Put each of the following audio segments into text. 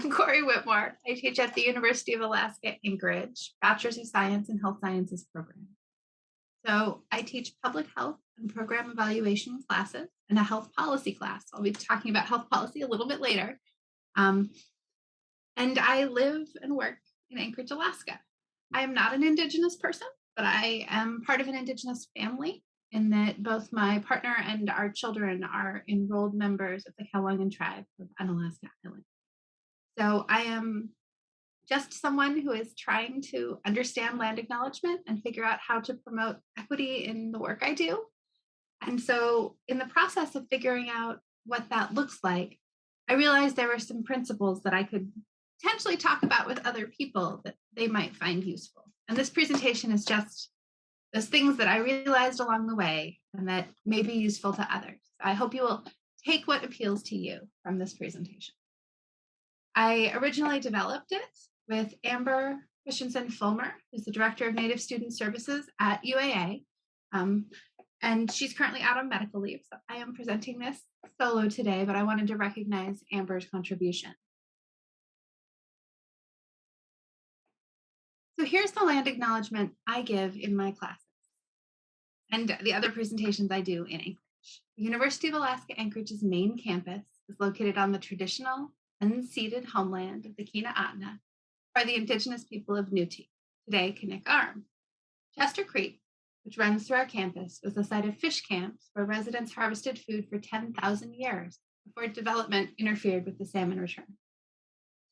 I'm Corrie Whitmore. I teach at the University of Alaska, Anchorage, Bachelor's of Science in Health Sciences program. So I teach public health and program evaluation classes and a health policy class. I'll be talking about health policy a little bit later. Um, and I live and work in Anchorage, Alaska. I am not an Indigenous person, but I am part of an Indigenous family in that both my partner and our children are enrolled members of the Kalwangan tribe of Unalaska Island. So I am just someone who is trying to understand land acknowledgement and figure out how to promote equity in the work I do. And so, in the process of figuring out what that looks like, I realized there were some principles that I could potentially talk about with other people that they might find useful. And this presentation is just those things that I realized along the way and that may be useful to others. I hope you will take what appeals to you from this presentation. I originally developed it with Amber Christensen Fullmer, who's the Director of Native Student Services at UAA. And she's currently out on medical leave, so I am presenting this solo today, but I wanted to recognize Amber's contribution. So here's the land acknowledgement I give in my classes and the other presentations I do in Anchorage. The University of Alaska Anchorage's main campus is located on the traditional unceded homeland of the Kinaatna, or the Indigenous people of Newty, today Knik Arm. Chester Creek, which runs through our campus, was the site of fish camps where residents harvested food for 10,000 years before development interfered with the salmon return.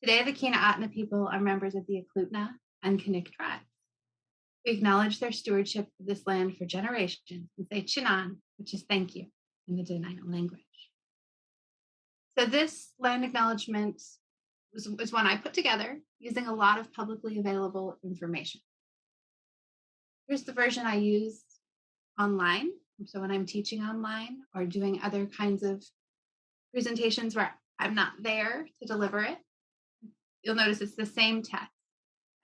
Today, the Kinaatna people are members of the Eklutna and Knik tribes. We acknowledge their stewardship of this land for generations and say Chinan, which is thank you in the Dena'ina language. So this land acknowledgement was one I put together using a lot of publicly available information. Here's the version I use online. So when I'm teaching online or doing other kinds of presentations where I'm not there to deliver it, you'll notice it's the same text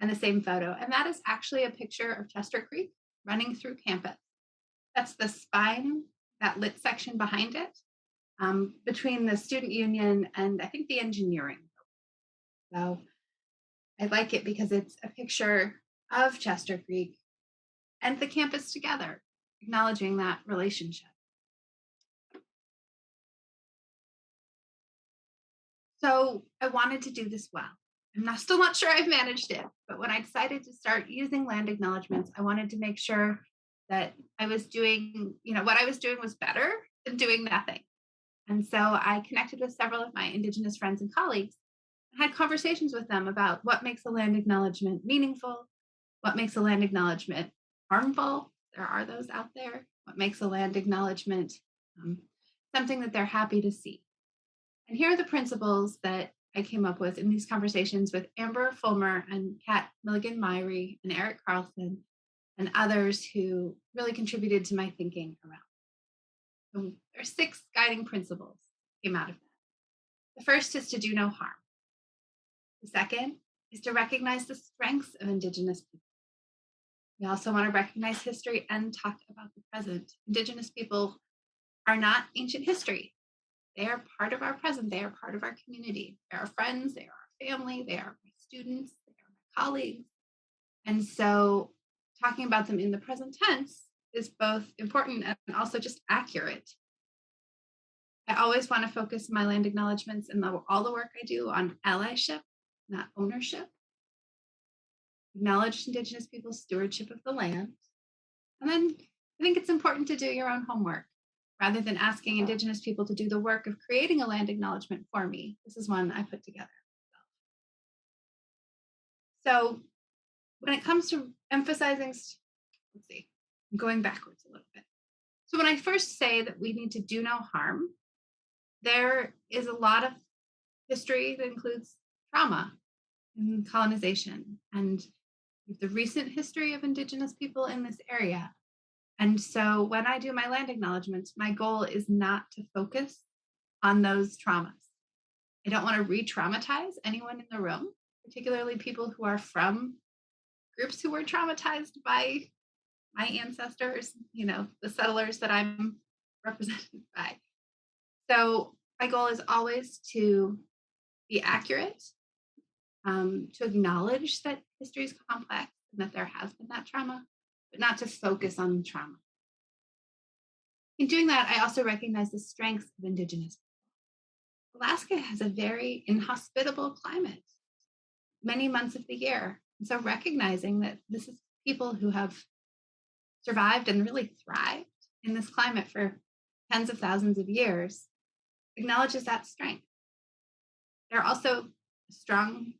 and the same photo. And that is actually a picture of Chester Creek running through campus. That's the spine, that lit section behind it, between the student union and I think the engineering. So I like it because it's a picture of Chester Creek and the campus together, acknowledging that relationship. So I wanted to do this well. Still not sure I've managed it, but when I decided to start using land acknowledgements, I wanted to make sure that I was doing, what I was doing was better than doing nothing. And so I connected with several of my Indigenous friends and colleagues and had conversations with them about what makes a land acknowledgement meaningful, what makes a land acknowledgement harmful. There are those out there. What makes a land acknowledgement something that they're happy to see. And here are the principles that I came up with in these conversations with Amber Fullmer and Kat Milligan-Myrie and Eric Carlson and others who really contributed to my thinking around. So there are 6 guiding principles that came out of that. The first is to do no harm. The second is to recognize the strengths of Indigenous people. We also want to recognize history and talk about the present. Indigenous people are not ancient history. They are part of our present. They are part of our community. They are our friends. They are our family. They are my students. They are my colleagues. And so talking about them in the present tense is both important and also just accurate. I always want to focus my land acknowledgements and all the work I do on allyship, not ownership. Acknowledge Indigenous people's stewardship of the land. And then I think it's important to do your own homework. Rather than asking Indigenous people to do the work of creating a land acknowledgement for me, this is one I put together. So when it comes to emphasizing, I'm going backwards a little bit. So when I first say that we need to do no harm, there is a lot of history that includes trauma and colonization and the recent history of Indigenous people in this area. And so when I do my land acknowledgements, my goal is not to focus on those traumas. I don't want to re-traumatize anyone in the room, particularly people who are from groups who were traumatized by my ancestors, the settlers that I'm represented by. So my goal is always to be accurate to acknowledge that history is complex and that there has been that trauma, but not to focus on trauma. In doing that, I also recognize the strengths of Indigenous. Alaska has a very inhospitable climate many months of the year. And so recognizing that this is people who have survived and really thrived in this climate for tens of thousands of years acknowledges that strength. They're also a strong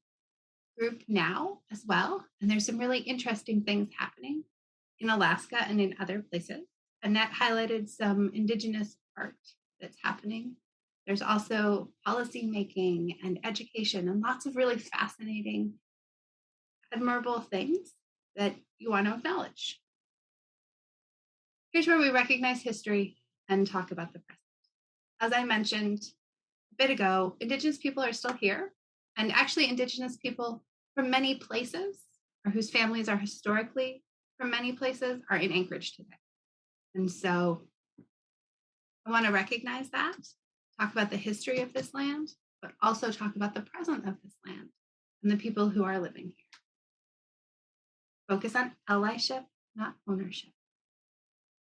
group now as well. And there's some really interesting things happening in Alaska and in other places. Annette highlighted some Indigenous art that's happening. There's also policy making and education and lots of really fascinating, admirable things that you want to acknowledge. Here's where we recognize history and talk about the present. As I mentioned a bit ago, Indigenous people are still here, and actually Indigenous people from many places, or whose families are historically from many places, are in Anchorage today. And so I want to recognize that, talk about the history of this land, but also talk about the present of this land and the people who are living here. Focus on allyship, not ownership.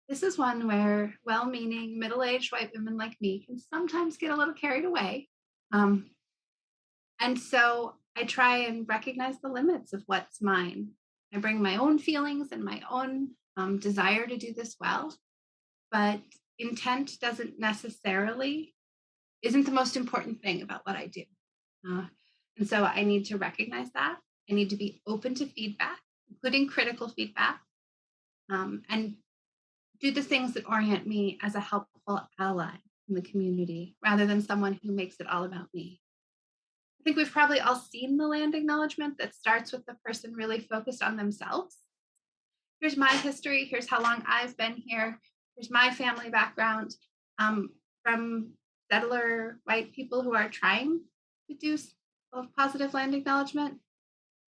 This is one where well-meaning, middle-aged white women like me can sometimes get a little carried away. And so I try and recognize the limits of what's mine. I bring my own feelings and my own desire to do this well, but intent isn't the most important thing about what I do. And so I need to recognize that. I need to be open to feedback, including critical feedback, and do the things that orient me as a helpful ally in the community rather than someone who makes it all about me. I think we've probably all seen the land acknowledgement that starts with the person really focused on themselves. Here's my history. Here's how long I've been here. Here's my family background, from settler white people who are trying to do positive land acknowledgement.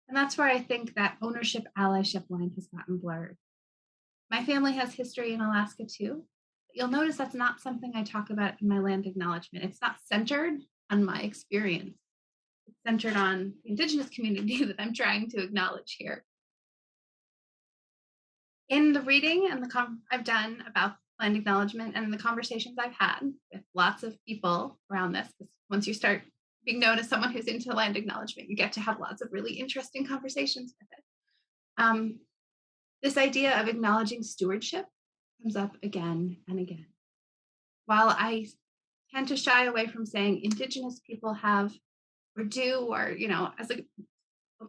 And that's where I think that ownership allyship line has gotten blurred. My family has history in Alaska too. You'll notice that's not something I talk about in my land acknowledgement. It's not centered on my experience. It's centered on the Indigenous community that I'm trying to acknowledge here. In the reading and I've done about land acknowledgement and the conversations I've had with lots of people around this, because once you start being known as someone who's into land acknowledgement, you get to have lots of really interesting conversations with it. This idea of acknowledging stewardship comes up again and again. While I tend to shy away from saying Indigenous people have or do, or, as a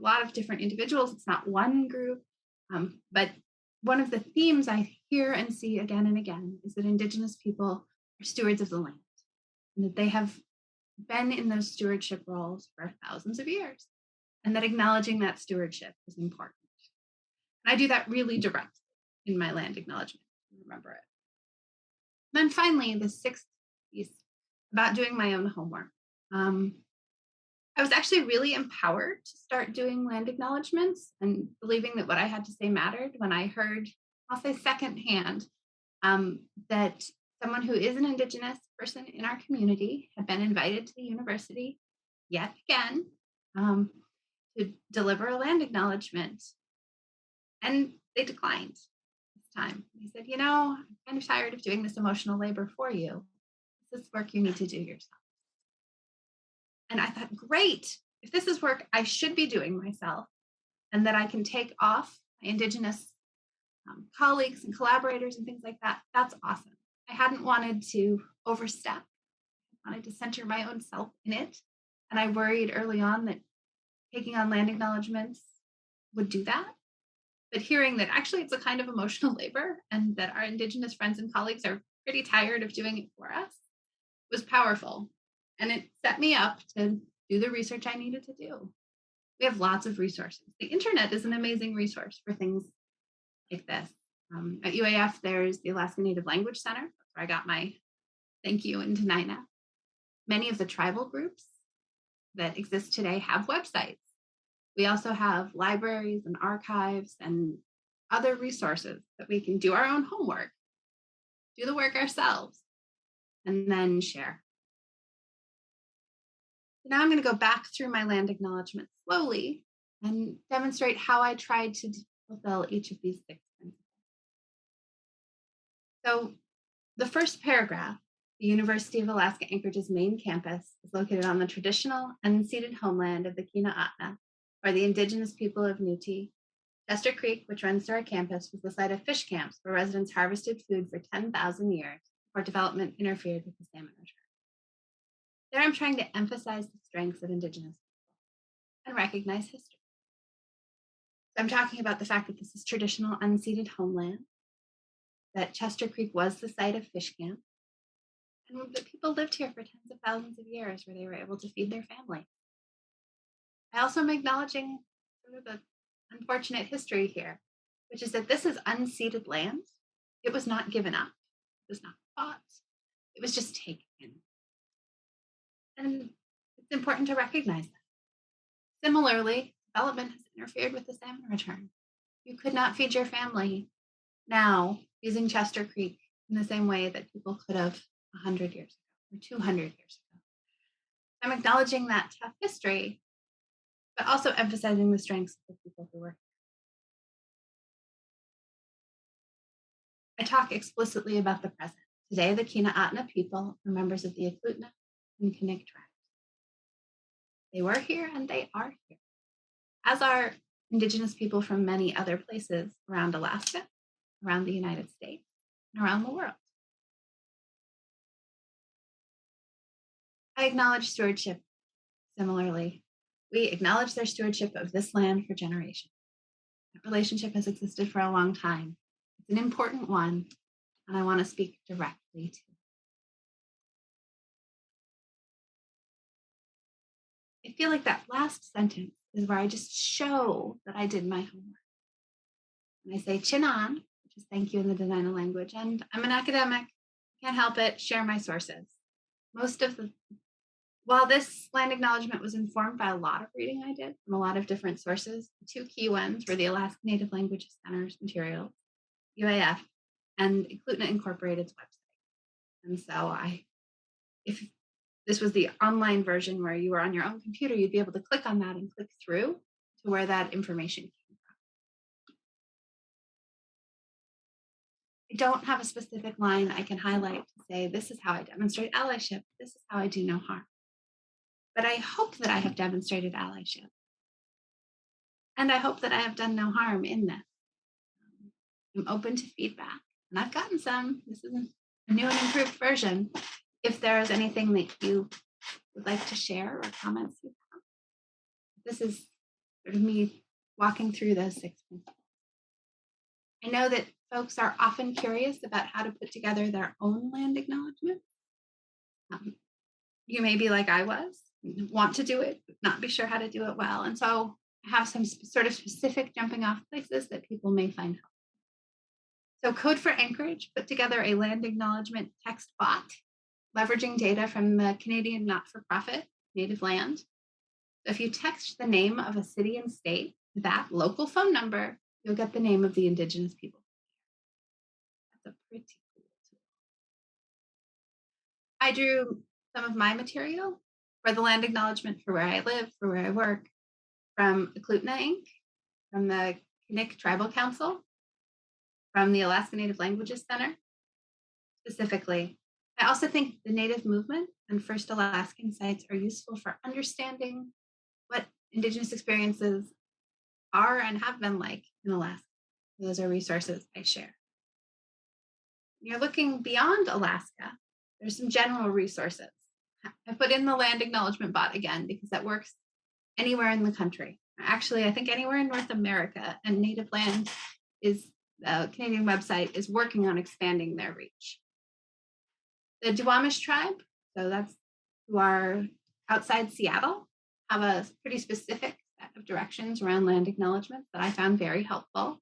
lot of different individuals, it's not one group, but one of the themes I hear and see again and again is that Indigenous people are stewards of the land, and that they have been in those stewardship roles for thousands of years, and that acknowledging that stewardship is important. And I do that really directly in my land acknowledgement. Remember it. And then finally, the sixth piece about doing my own homework. I was actually really empowered to start doing land acknowledgements and believing that what I had to say mattered when I heard, I'll say secondhand, that someone who is an Indigenous person in our community had been invited to the university yet again to deliver a land acknowledgement. And they declined this time. They said, I'm kind of tired of doing this emotional labor for you. This is work you need to do yourself. And I thought, great, if this is work I should be doing myself, and that I can take off my Indigenous colleagues and collaborators and things like that, that's awesome. I hadn't wanted to overstep. I wanted to center my own self in it. And I worried early on that taking on land acknowledgements would do that. But hearing that actually it's a kind of emotional labor and that our Indigenous friends and colleagues are pretty tired of doing it for us was powerful. And it set me up to do the research I needed to do. We have lots of resources. The internet is an amazing resource for things like this. At UAF, there's the Alaska Native Language Center. That's where I got my thank you in Tenina. Many of the tribal groups that exist today have websites. We also have libraries and archives and other resources that we can do our own homework, do the work ourselves, and then share. Now I'm going to go back through my land acknowledgement slowly and demonstrate how I tried to fulfill each of these 6 principles. So the first paragraph, the University of Alaska Anchorage's main campus is located on the traditional unceded homeland of the Kinaatna, or the indigenous people of Newt. Chester Creek, which runs through our campus, was the site of fish camps where residents harvested food for 10,000 years before development interfered with the salmon return. There I'm trying to emphasize the strengths of indigenous people and recognize history. So I'm talking about the fact that this is traditional unceded homeland, that Chester Creek was the site of fish camps, and that people lived here for tens of thousands of years where they were able to feed their family. I also am acknowledging sort of the unfortunate history here, which is that this is unceded land. It was not given up. It was not bought. It was just taken. And it's important to recognize that. Similarly, development has interfered with the salmon return. You could not feed your family now using Chester Creek in the same way that people could have 100 years ago or 200 years ago. I'm acknowledging that tough history, but also emphasizing the strengths of the people who were here. I talk explicitly about the present. Today, the Kinaatna people are members of the Eklutna and Knik tribes. They were here and they are here, as are indigenous people from many other places around Alaska, around the United States, and around the world. I acknowledge stewardship similarly. We acknowledge their stewardship of this land for generations. That relationship has existed for a long time. It's an important one, and I want to speak directly to it. I feel like that last sentence is where I just show that I did my homework. And I say Chinan, which is thank you in the Dena'ina language, and I'm an academic, can't help it, share my sources. While this land acknowledgement was informed by a lot of reading I did from a lot of different sources, the 2 key ones were the Alaska Native Languages Center's materials, UAF, and Eklutna Incorporated's website. And so if this was the online version where you were on your own computer, you'd be able to click on that and click through to where that information came from. I don't have a specific line I can highlight to say, this is how I demonstrate allyship, this is how I do no harm. But I hope that I have demonstrated allyship. And I hope that I have done no harm in this. I'm open to feedback, and I've gotten some. This is a new and improved version. If there is anything that you would like to share or comments you have, this is sort of me walking through those 6 principles. I know that folks are often curious about how to put together their own land acknowledgement. You may be like I was, want to do it, but not be sure how to do it well. And so I have some sort of specific jumping off places that people may find helpful. So Code for Anchorage put together a land acknowledgement text bot, leveraging data from the Canadian not-for-profit Native Land. So if you text the name of a city and state to that local phone number, you'll get the name of the indigenous people. That's a pretty cool tool. I drew some of my material for the land acknowledgement for where I live, for where I work, from Eklutna Inc., from the Knik Tribal Council, from the Alaska Native Languages Center, specifically. I also think the Native movement and First Alaskan sites are useful for understanding what indigenous experiences are and have been like in Alaska. Those are resources I share. When you're looking beyond Alaska, there's some general resources. I put in the land acknowledgement bot again because that works anywhere in the country. Actually, I think anywhere in North America, and Native Land the Canadian website is working on expanding their reach. The Duwamish tribe, so that's who are outside Seattle, have a pretty specific set of directions around land acknowledgements that I found very helpful.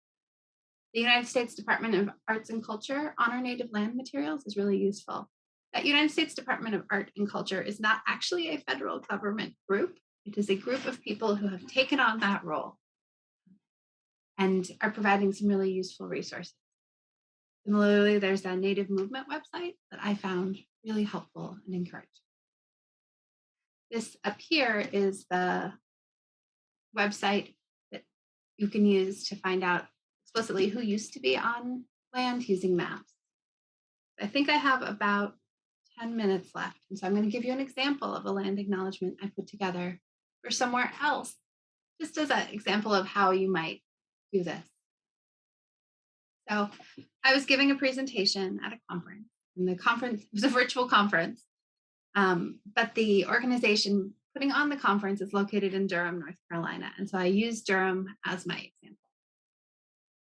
The United States Department of Arts and Culture on our Native Land materials is really useful. That United States Department of Art and Culture is not actually a federal government group. It is a group of people who have taken on that role and are providing some really useful resources. Similarly, there's a Native Movement website that I found really helpful and encouraging. This up here is the website that you can use to find out explicitly who used to be on land using maps. I think I have about 10 minutes left. And so I'm going to give you an example of a land acknowledgement I put together for somewhere else, just as an example of how you might do this. So I was giving a presentation at a conference, and the conference was a virtual conference, but the organization putting on the conference is located in Durham, North Carolina. And so I used Durham as my example.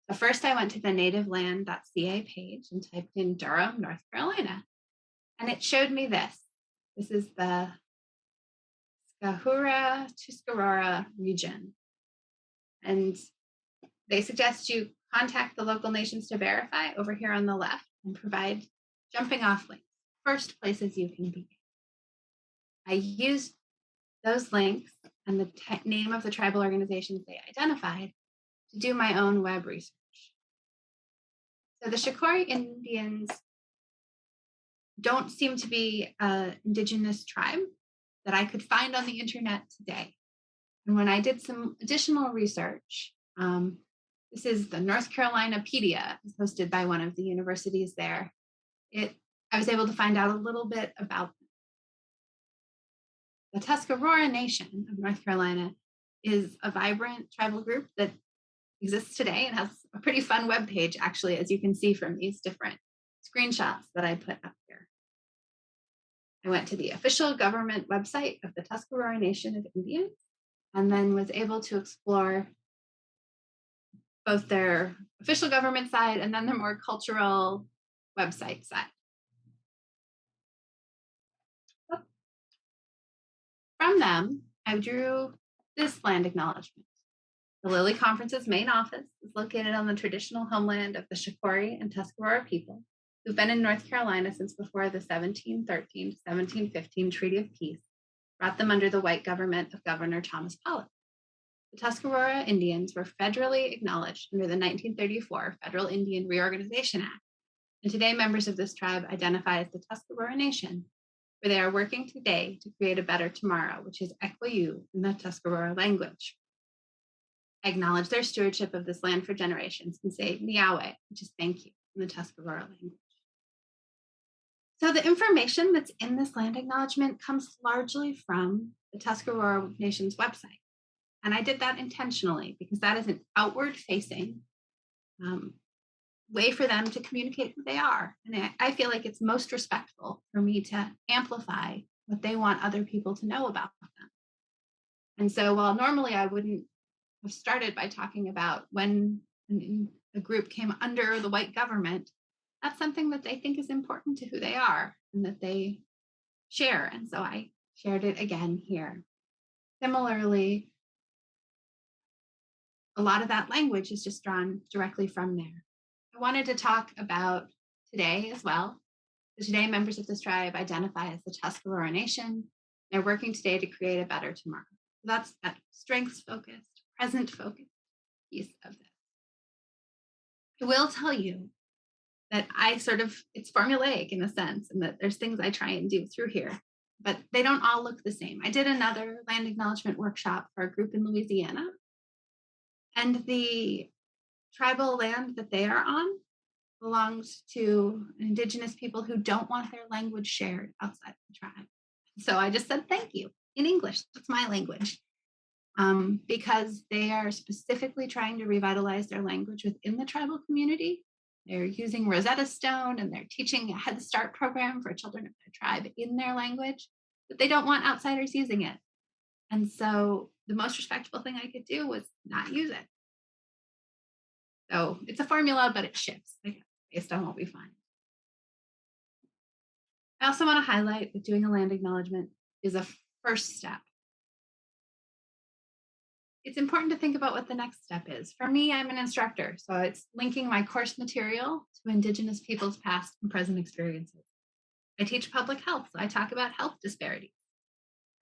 So first I went to the nativeland.ca page and typed in Durham, North Carolina. And it showed me this. This is the Tuscarora region. And they suggest you contact the local nations to verify over here on the left and provide jumping off links, first places you can be. I used those links and the name of the tribal organizations they identified to do my own web research. So the Corrie Indians don't seem to be an indigenous tribe that I could find on the internet today. And when I did some additional research, this is the North Carolinapedia, hosted by one of the universities there. I was able to find out a little bit about them. The Tuscarora Nation of North Carolina is a vibrant tribal group that exists today and has a pretty fun webpage, actually, as you can see from these different screenshots that I put up here. I went to the official government website of the Tuscarora Nation of Indians and then was able to explore both their official government side and then their more cultural website side. From them, I drew this land acknowledgement. The Lilly Conference's main office is located on the traditional homeland of the Corrie and Tuscarora people, who've been in North Carolina since before the 1713 to 1715 Treaty of Peace brought them under the white government of Governor Thomas Pollock. The Tuscarora Indians were federally acknowledged under the 1934 Federal Indian Reorganization Act, and today members of this tribe identify as the Tuscarora Nation, where they are working today to create a better tomorrow, which is Ekwayu in the Tuscarora language. I acknowledge their stewardship of this land for generations and say Niawe, which is thank you in the Tuscarora language. So the information that's in this land acknowledgement comes largely from the Tuscarora Nation's website. And I did that intentionally because that is an outward facing way for them to communicate who they are. And I feel like it's most respectful for me to amplify what they want other people to know about them. And so while normally I wouldn't have started by talking about when a group came under the white government, that's something that they think is important to who they are and that they share. And so I shared it again here. Similarly, a lot of that language is just drawn directly from there. I wanted to talk about today as well. So today, members of this tribe identify as the Tuscarora Nation. They're working today to create a better tomorrow. So that's that strengths-focused, present-focused piece of this. I will tell you that it's formulaic in a sense, and that there's things I try and do through here, but they don't all look the same. I did another land acknowledgement workshop for a group in Louisiana, and the tribal land that they are on belongs to indigenous people who don't want their language shared outside the tribe. So I just said thank you in English. That's my language. Because they are specifically trying to revitalize their language within the tribal community. They're using Rosetta Stone and they're teaching a Head Start program for children of their tribe in their language, but they don't want outsiders using it. And so the most respectful thing I could do was not use it. So it's a formula, but it shifts based on what we find. I also want to highlight that doing a land acknowledgement is a first step. It's important to think about what the next step is. For me, I'm an instructor, so it's linking my course material to Indigenous people's past and present experiences. I teach public health, so I talk about health disparities.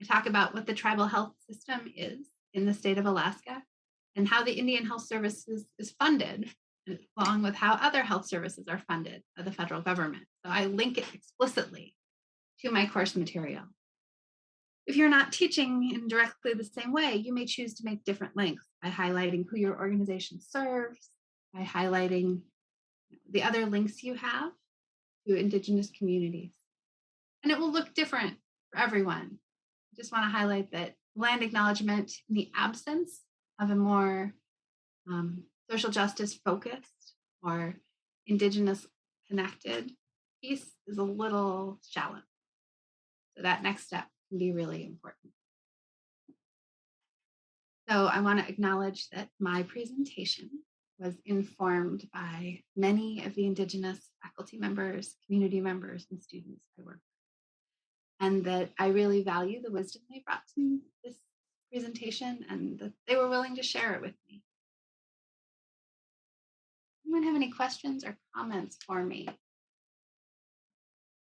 I talk about what the tribal health system is in the state of Alaska and how the Indian Health Services is funded, along with how other health services are funded by the federal government. So I link it explicitly to my course material. If you're not teaching in directly the same way, you may choose to make different links by highlighting who your organization serves, by highlighting the other links you have to Indigenous communities. And it will look different for everyone. I just want to highlight that land acknowledgement, in the absence of a more social justice focused or Indigenous connected piece, is a little shallow. So that next step can be really important. So I want to acknowledge that my presentation was informed by many of the Indigenous faculty members, community members, and students I work with, and that I really value the wisdom they brought to this presentation and that they were willing to share it with me. Anyone have any questions or comments for me at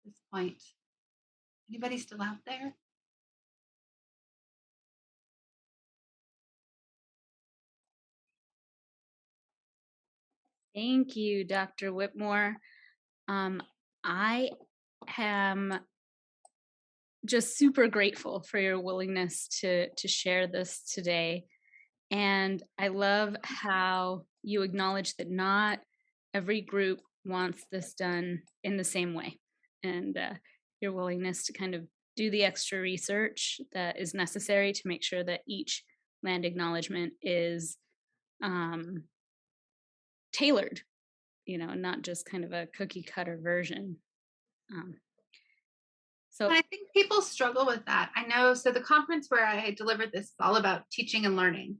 this point? Anybody still out there? Thank you, Dr. Whitmore. I am just super grateful for your willingness to share this today. And I love how you acknowledge that not every group wants this done in the same way. And your willingness to kind of do the extra research that is necessary to make sure that each land acknowledgement is tailored, not just kind of a cookie cutter version. So I think people struggle with that. I know. So the conference where I delivered this is all about teaching and learning.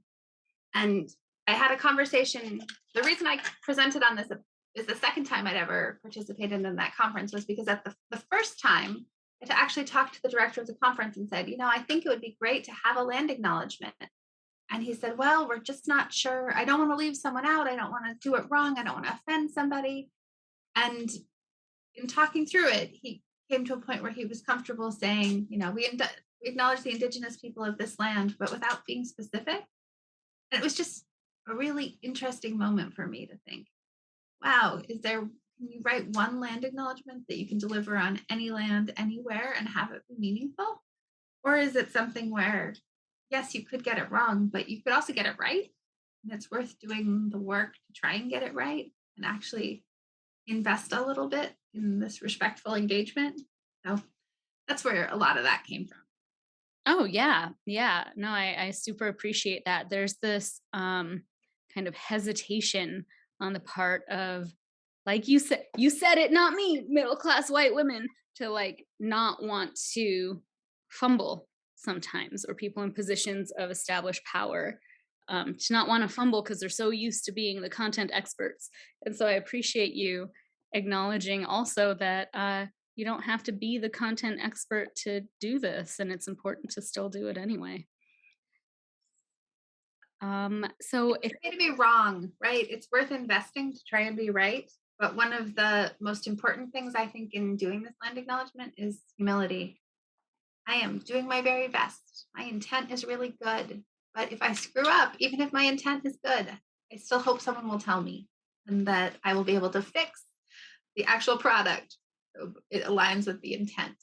And I had a conversation. The reason I presented on this is the second time I'd ever participated in that conference was because at the first time, I had to actually talk to the director of the conference and said, I think it would be great to have a land acknowledgement. And he said, well, we're just not sure. I don't want to leave someone out. I don't want to do it wrong. I don't want to offend somebody. And in talking through it, he came to a point where he was comfortable saying, we acknowledge the Indigenous people of this land, but without being specific. And it was just a really interesting moment for me to think, wow, can you write one land acknowledgement that you can deliver on any land, anywhere, and have it be meaningful? Or is it something where, yes, you could get it wrong, but you could also get it right? And it's worth doing the work to try and get it right and actually invest a little bit in this respectful engagement. So that's where a lot of that came from. Oh, yeah. Yeah. No, I super appreciate that. There's this kind of hesitation on the part of, like you said it, not me, middle class white women, to like not want to fumble sometimes, or people in positions of established power to not want to fumble because they're so used to being the content experts. And so I appreciate you acknowledging also that you don't have to be the content expert to do this, and it's important to still do it anyway. So it's okay to be wrong, right? It's worth investing to try and be right. But one of the most important things I think in doing this land acknowledgement is humility. I am doing my very best. My intent is really good. But if I screw up, even if my intent is good, I still hope someone will tell me and that I will be able to fix the actual product so it aligns with the intent.